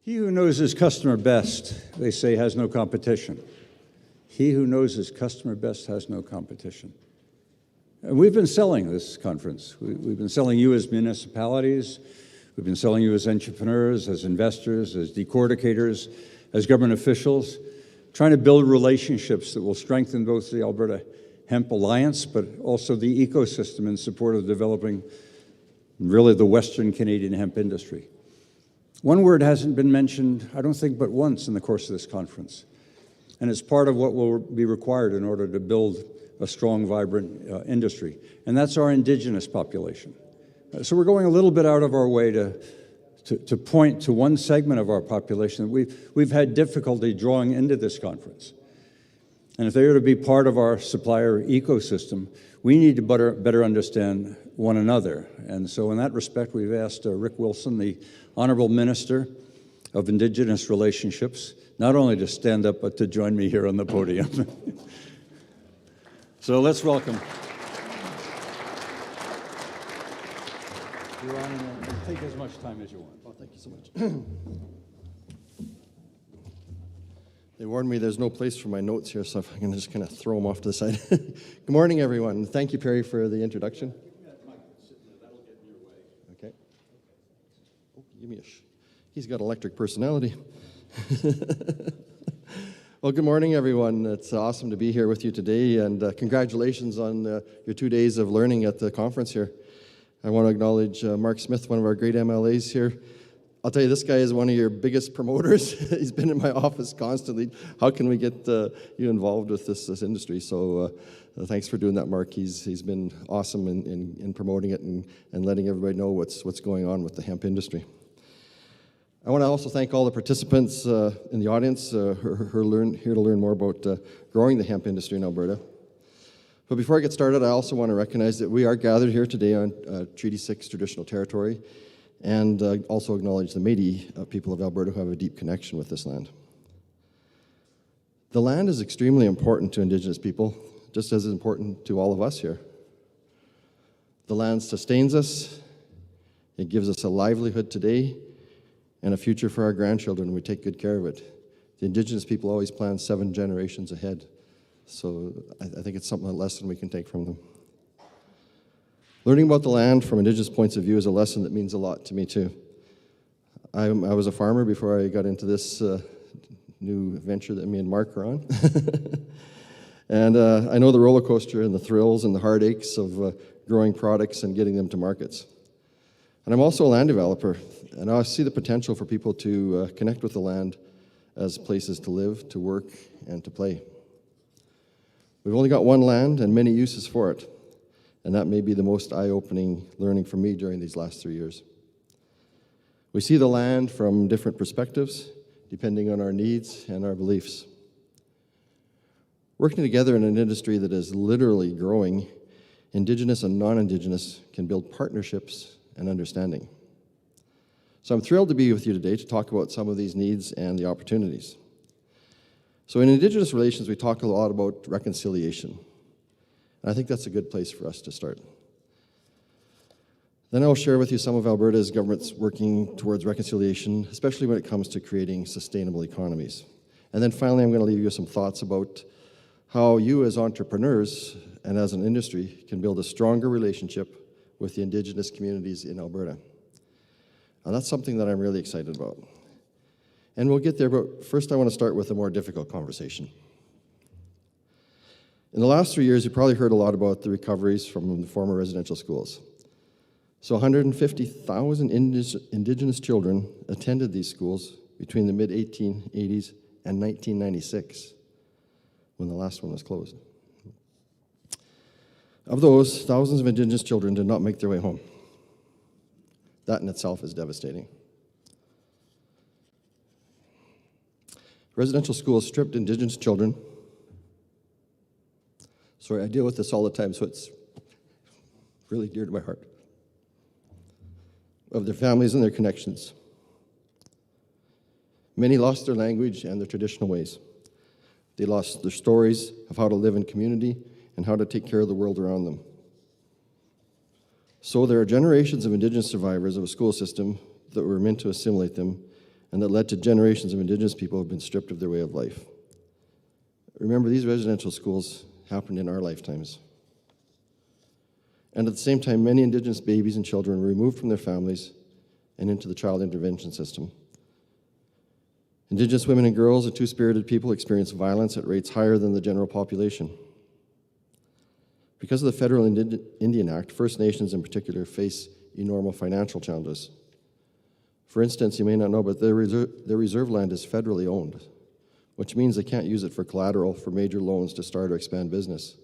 He who knows his customer best, they say, has no competition. He who knows his customer best has no competition. And we've been selling this conference. We've been selling you as municipalities. We've been selling you as entrepreneurs, as investors, as decorticators, as government officials, trying to build relationships that will strengthen both the Alberta Hemp Alliance, but also the ecosystem in support of developing really the Western Canadian hemp industry. One word hasn't been mentioned, I don't think, but once in the course of this conference. And it's part of what will be required in order to build a strong, vibrant industry. And that's our Indigenous population. So we're going a little bit out of our way to point to one segment of our population that we've had difficulty drawing into this conference. And if they are to be part of our supplier ecosystem, we need to better understand one another. And so in that respect, we've asked Rick Wilson, the Honourable Minister of Indigenous Relationships, not only to stand up, but to join me here on the podium. So let's welcome. You're on, and take as much time as you want. Oh, thank you so much. They warned me there's no place for my notes here, so I'm going to just kind of throw them off to the side. Good morning, everyone. Thank you, Perry, for the introduction. Okay. Oh, give me a he's got electric personality. Well, good morning, everyone. It's awesome to be here with you today, and congratulations on your 2 days of learning at the conference here. I want to acknowledge Mark Smith, one of our great MLAs here. I'll tell you, this guy is one of your biggest promoters. He's been in my office constantly. How can we get you involved with this industry? So thanks for doing that, Mark. He's been awesome in promoting it and letting everybody know what's going on with the hemp industry. I want to also thank all the participants in the audience who are here to learn more about growing the hemp industry in Alberta. But before I get started, I also want to recognize that we are gathered here today on Treaty 6 traditional territory, and also acknowledge the Métis people of Alberta who have a deep connection with this land. The land is extremely important to Indigenous people, just as important to all of us here. The land sustains us, it gives us a livelihood today, and a future for our grandchildren when we take good care of it. The Indigenous people always plan 7 generations ahead, so I think it's something, a lesson we can take from them. Learning about the land from Indigenous points of view is a lesson that means a lot to me too. I was a farmer before I got into this new venture that me and Mark are on. And I know the roller coaster and the thrills and the heartaches of growing products and getting them to markets. And I'm also a land developer, and I see the potential for people to connect with the land as places to live, to work, and to play. We've only got one land and many uses for it. And that may be the most eye-opening learning for me during these last 3 years. We see the land from different perspectives, depending on our needs and our beliefs. Working together in an industry that is literally growing, Indigenous and non-Indigenous can build partnerships and understanding. So I'm thrilled to be with you today to talk about some of these needs and the opportunities. So in Indigenous relations, we talk a lot about reconciliation. And I think that's a good place for us to start. Then I'll share with you some of Alberta's government's working towards reconciliation, especially when it comes to creating sustainable economies. And then finally, I'm going to leave you some thoughts about how you as entrepreneurs and as an industry can build a stronger relationship with the Indigenous communities in Alberta. And that's something that I'm really excited about. And we'll get there, but first I want to start with a more difficult conversation. In the last 3 years, you probably heard a lot about the recoveries from the former residential schools. So 150,000 Indigenous children attended these schools between the mid-1880s and 1996, when the last one was closed. Of those, thousands of Indigenous children did not make their way home. That in itself is devastating. Residential schools stripped Indigenous children. Sorry, I deal with this all the time, so it's really dear to my heart. Of their families and their connections. Many lost their language and their traditional ways. They lost their stories of how to live in community and how to take care of the world around them. So there are generations of Indigenous survivors of a school system that were meant to assimilate them and that led to generations of Indigenous people who have been stripped of their way of life. Remember, these residential schools happened in our lifetimes. And at the same time, many Indigenous babies and children were removed from their families and into the child intervention system. Indigenous women and girls and two-spirited people experience violence at rates higher than the general population. Because of the Federal Indian Act, First Nations in particular face enormous financial challenges. For instance, you may not know, but their reserve land is federally owned, which means they can't use it for collateral for major loans to start or expand business.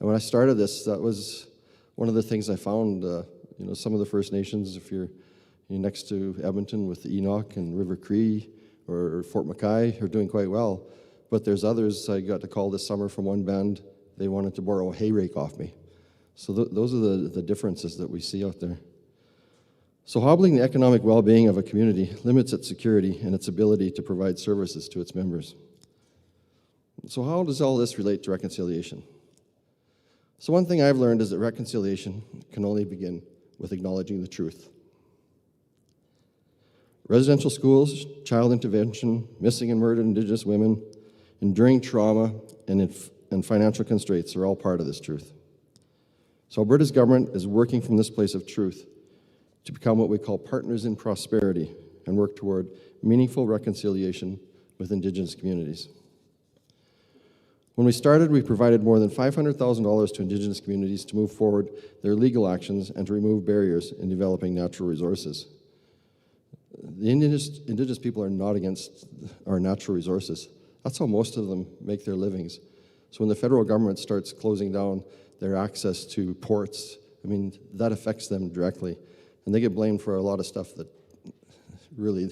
And when I started this, that was one of the things I found. Some of the First Nations, if you're next to Edmonton with Enoch and River Cree or Fort Mackay, are doing quite well. But there's others. I got a call this summer from one band. They wanted to borrow a hay rake off me. So those are the differences that we see out there. So hobbling the economic well-being of a community limits its security and its ability to provide services to its members. So how does all this relate to reconciliation? So one thing I've learned is that reconciliation can only begin with acknowledging the truth. Residential schools, child intervention, missing and murdered Indigenous women, enduring trauma, and financial constraints are all part of this truth. So Alberta's government is working from this place of truth to become what we call partners in prosperity and work toward meaningful reconciliation with Indigenous communities. When we started, we provided more than $500,000 to Indigenous communities to move forward their legal actions and to remove barriers in developing natural resources. The Indigenous people are not against our natural resources. That's how most of them make their livings. So when the federal government starts closing down their access to ports, that affects them directly. And they get blamed for a lot of stuff that really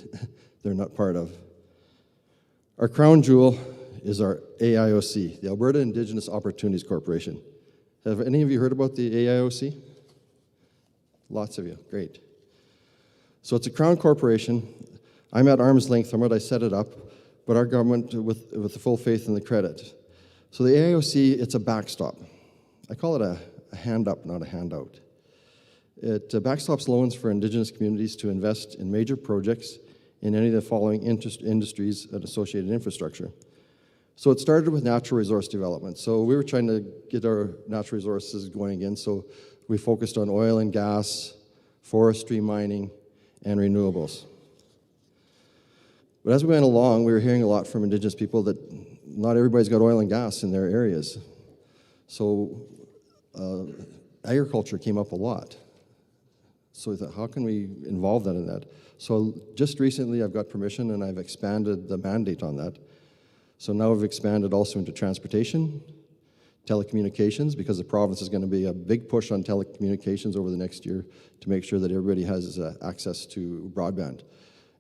they're not part of. Our crown jewel is our AIOC, the Alberta Indigenous Opportunities Corporation. Have any of you heard about the AIOC? Lots of you, great. So it's a crown corporation. I'm at arm's length from it, I set it up, but our government with the full faith and the credit. So the AIOC, it's a backstop. I call it a hand up, not a handout. It backstops loans for Indigenous communities to invest in major projects in any of the following industries and associated infrastructure. So it started with natural resource development. So we were trying to get our natural resources going again, so we focused on oil and gas, forestry, mining, and renewables. But as we went along, we were hearing a lot from Indigenous people that not everybody's got oil and gas in their areas. So agriculture came up a lot. So we thought, how can we involve that in that? So just recently I've got permission and I've expanded the mandate on that. So now we've expanded also into transportation, telecommunications, because the province is going to be a big push on telecommunications over the next year to make sure that everybody has access to broadband.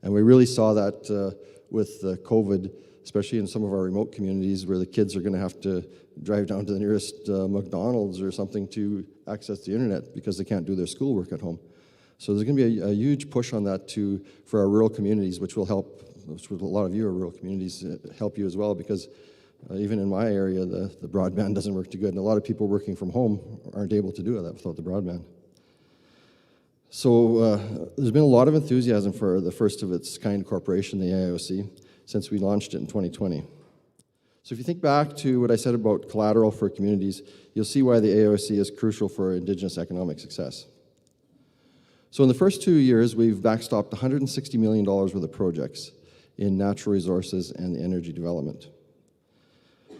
And we really saw that with COVID, especially in some of our remote communities where the kids are going to have to drive down to the nearest McDonald's or something to access the internet because they can't do their schoolwork at home. So there's going to be a huge push on that for our rural communities, which will help, which a lot of you are rural communities, help you as well, because even in my area, the broadband doesn't work too good, and a lot of people working from home aren't able to do that without the broadband. So there's been a lot of enthusiasm for the first of its kind corporation, the AIOC, since we launched it in 2020. So if you think back to what I said about collateral for communities, you'll see why the AIOC is crucial for Indigenous economic success. So in the first 2 years, we've backstopped $160 million worth of projects in natural resources and energy development.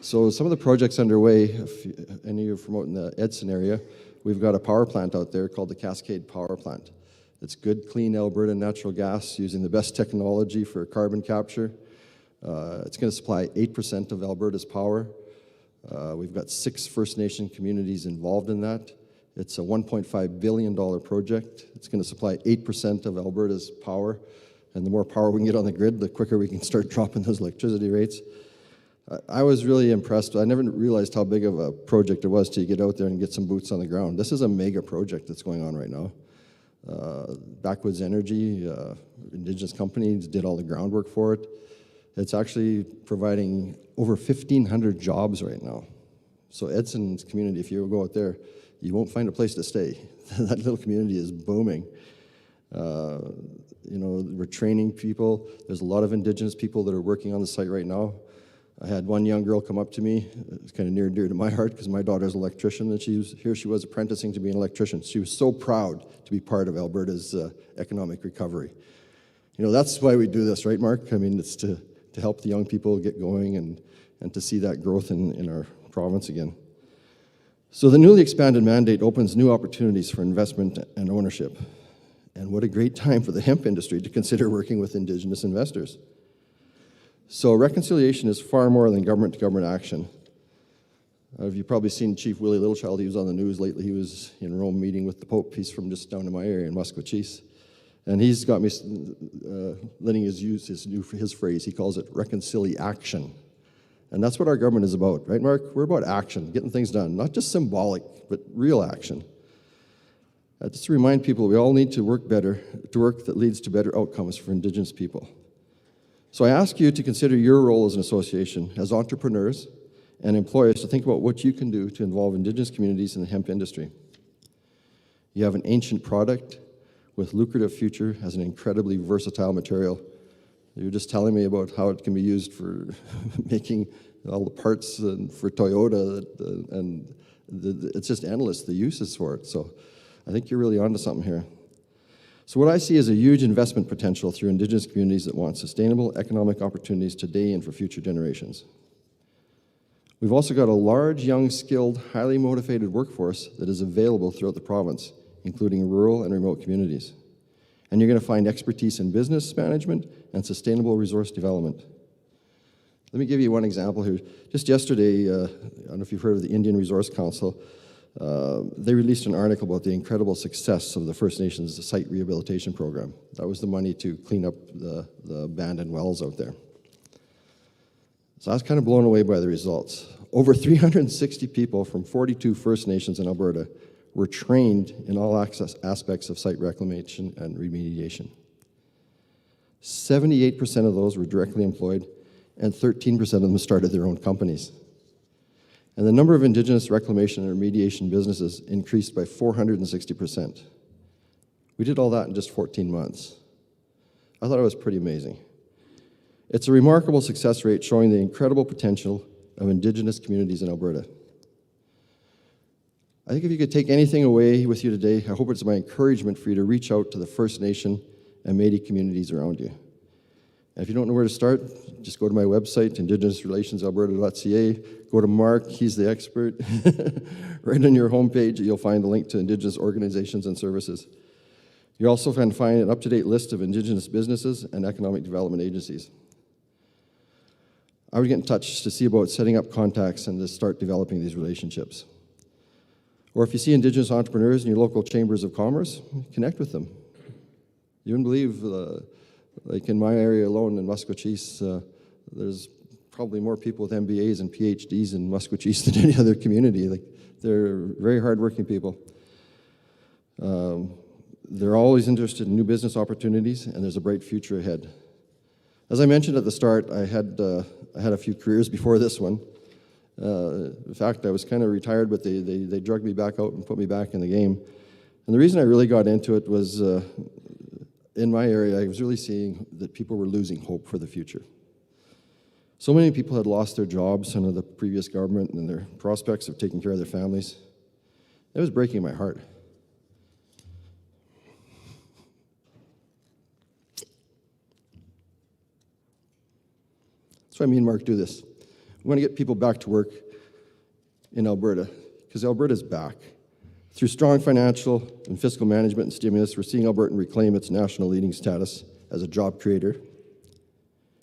So some of the projects underway, if any of you are promoting the Edson area, we've got a power plant out there called the Cascade Power Plant. It's good, clean Alberta natural gas using the best technology for carbon capture. It's going to supply 8% of Alberta's power. We've got 6 First Nation communities involved in that. It's a $1.5 billion project. It's going to supply 8% of Alberta's power. And the more power we can get on the grid, the quicker we can start dropping those electricity rates. I was really impressed. I never realized how big of a project it was till you get out there and get some boots on the ground. This is a mega project that's going on right now. Backwoods Energy, Indigenous companies did all the groundwork for it. It's actually providing over 1,500 jobs right now. So Edson's community, if you go out there, you won't find a place to stay. That little community is booming. We're training people. There's a lot of Indigenous people that are working on the site right now. I had one young girl come up to me. It's kind of near and dear to my heart because my daughter's an electrician, and she was apprenticing to be an electrician. She was so proud to be part of Alberta's economic recovery. That's why we do this, right, Mark? I mean, it's to help the young people get going and to see that growth in our province again. So the newly expanded mandate opens new opportunities for investment and ownership. And what a great time for the hemp industry to consider working with Indigenous investors. So reconciliation is far more than government-to-government action. You've probably seen Chief Willie Littlechild. He was on the news lately. He was in Rome meeting with the Pope. He's from just down in my area in Musqueam. And he's got me letting us use his phrase. He calls it reconciliation. And that's what our government is about, right, Mark? We're about action, getting things done, not just symbolic, but real action. Just to remind people, we all need to work better, to work that leads to better outcomes for Indigenous people. So I ask you to consider your role as an association, as entrepreneurs and employers, to think about what you can do to involve Indigenous communities in the hemp industry. You have an ancient product with lucrative future as an incredibly versatile material. You're just telling me about how it can be used for making all the parts for Toyota, it's just endless, the uses for it. So I think you're really onto something here. So what I see is a huge investment potential through Indigenous communities that want sustainable economic opportunities today and for future generations. We've also got a large, young, skilled, highly motivated workforce that is available throughout the province, including rural and remote communities. And you're going to find expertise in business management and sustainable resource development. Let me give you one example here. Just yesterday, I don't know if you've heard of the Indian Resource Council, they released an article about the incredible success of the First Nations site rehabilitation program. That was the money to clean up the abandoned wells out there. So I was kind of blown away by the results. Over 360 people from 42 First Nations in Alberta were trained in all aspects of site reclamation and remediation. 78% of those were directly employed, and 13% of them started their own companies. And the number of Indigenous reclamation and remediation businesses increased by 460%. We did all that in just 14 months. I thought it was pretty amazing. It's a remarkable success rate showing the incredible potential of Indigenous communities in Alberta. I think if you could take anything away with you today, I hope it's my encouragement for you to reach out to the First Nation and Métis communities around you. And if you don't know where to start, just go to my website, indigenousrelationsalberta.ca. Go to Mark, he's the expert. Right on your homepage, you'll find a link to Indigenous organizations and services. You'll also find an up-to-date list of Indigenous businesses and economic development agencies. I would get in touch to see about setting up contacts and to start developing these relationships. Or if you see Indigenous entrepreneurs in your local chambers of commerce, connect with them. You wouldn't believe, like in my area alone in Musqueam, there's probably more people with MBAs and PhDs in Musqueam than any other community. Like, they're very hardworking people. They're always interested in new business opportunities, and there's a bright future ahead. As I mentioned at the start, I had a few careers before this one. In fact, I was kind of retired, but they drugged me back out and put me back in the game. And the reason I really got into it was, in my area, I was really seeing that people were losing hope for the future. So many people had lost their jobs under the previous government and their prospects of taking care of their families. It was breaking my heart. That's why me and Mark do this. We want to get people back to work in Alberta, because Alberta's back. Through strong financial and fiscal management and stimulus, we're seeing Alberta reclaim its national leading status as a job creator,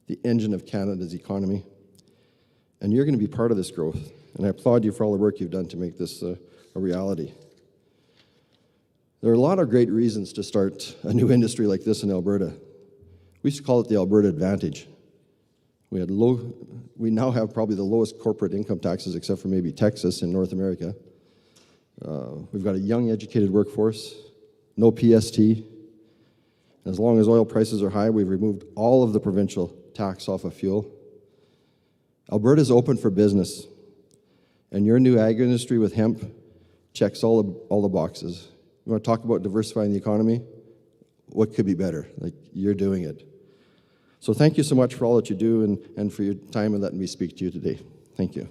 the engine of Canada's economy. And you're going to be part of this growth. And I applaud you for all the work you've done to make this a reality. There are a lot of great reasons to start a new industry like this in Alberta. We used to call it the Alberta Advantage. We now have probably the lowest corporate income taxes, except for maybe Texas in North America. We've got a young, educated workforce, no PST. And as long as oil prices are high, we've removed all of the provincial tax off of fuel. Alberta's open for business, and your new ag industry with hemp checks all the boxes. You want to talk about diversifying the economy? what could be better. Like, you're doing it. So thank you so much for all that you do and for your time and letting me speak to you today. Thank you.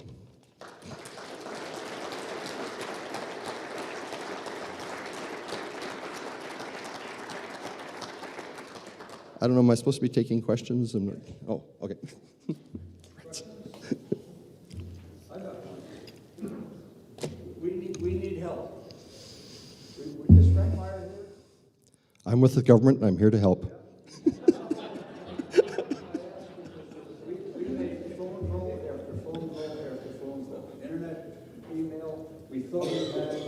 I don't know, am I supposed to be taking questions? Oh, okay. We need help. Is Frank Meyer here? I'm with the government, and I'm here to help. We made phone call after phone call after phone call, internet, email. We thought we had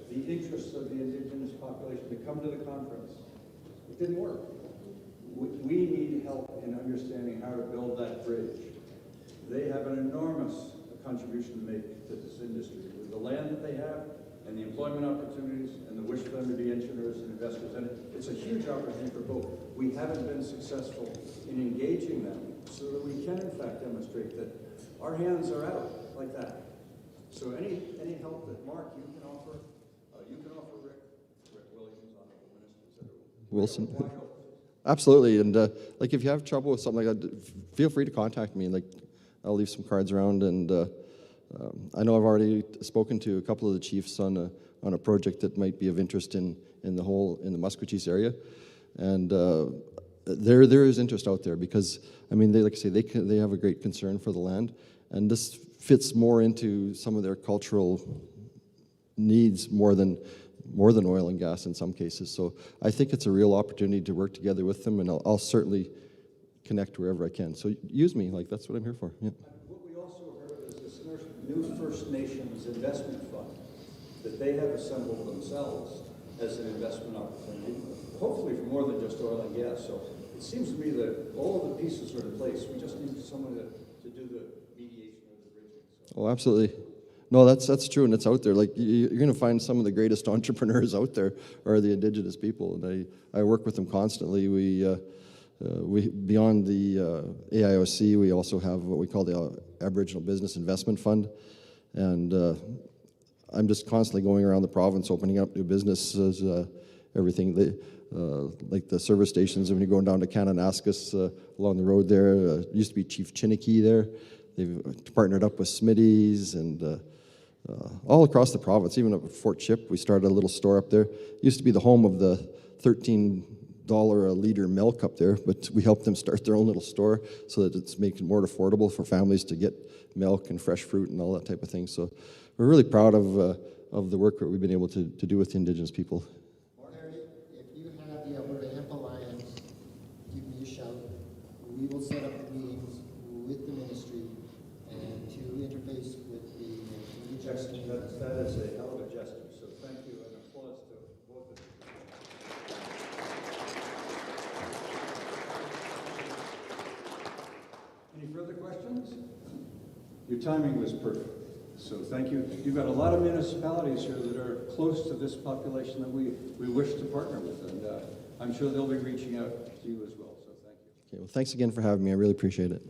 the interests of the Indigenous population to come to the conference. It didn't work. We need help in understanding how to build that bridge. They have an enormous contribution to make to this industry with the land that they have and the employment opportunities and the wish for them to be engineers and investors. And it's a huge opportunity for both. We haven't been successful in engaging them so that we can in fact demonstrate that our hands are out like that. So any help that Mark you can offer Rick Williams, Honorable Minister, Wilson. Absolutely, and like if you have trouble with something like that, feel free to contact me. Like, I'll leave some cards around, and I know I've already spoken to a couple of the chiefs on a project that might be of interest in the Musqueam area, and there is interest out there because I mean like I say they have a great concern for the land, and this fits more into some of their cultural needs more than oil and gas in some cases. So I think it's a real opportunity to work together with them, and I'll certainly connect wherever I can. So use me, like that's what I'm here for. Yeah. What we also heard is this new First Nations investment fund that they have assembled themselves as an investment opportunity, hopefully for more than just oil and gas. So it seems to me that all of the pieces are in place. We just need someone to do the mediation or the bridging. So. Oh, absolutely. No, that's true, and it's out there. Like, you're going to find some of the greatest entrepreneurs out there are the Indigenous people, and I work with them constantly. We beyond the AIOC, we also have what we call the Aboriginal Business Investment Fund, and I'm just constantly going around the province opening up new businesses, everything. Like the service stations, when you're going down to Kananaskis along the road there, used to be Chief Chiniki there. They've partnered up with Smitty's and all across the province, even up at Fort Chip. We started a little store up there. It used to be the home of the $13 a liter milk up there, but we helped them start their own little store so that it's making it more affordable for families to get milk and fresh fruit and all that type of thing. So we're really proud of the work that we've been able to do with the Indigenous people. If you have the Alberta Hemp Alliance, give me a shout. We will set up meetings with the ministry and to interface with the Indigenous community. That is a hell of a gesture. So thank you and applause to both of you. Any further questions? Your timing was perfect. So thank you. You've got a lot of municipalities here that are close to this population that we wish to partner with, and I'm sure they'll be reaching out to you as well. So thank you. Okay, well, thanks again for having me. I really appreciate it.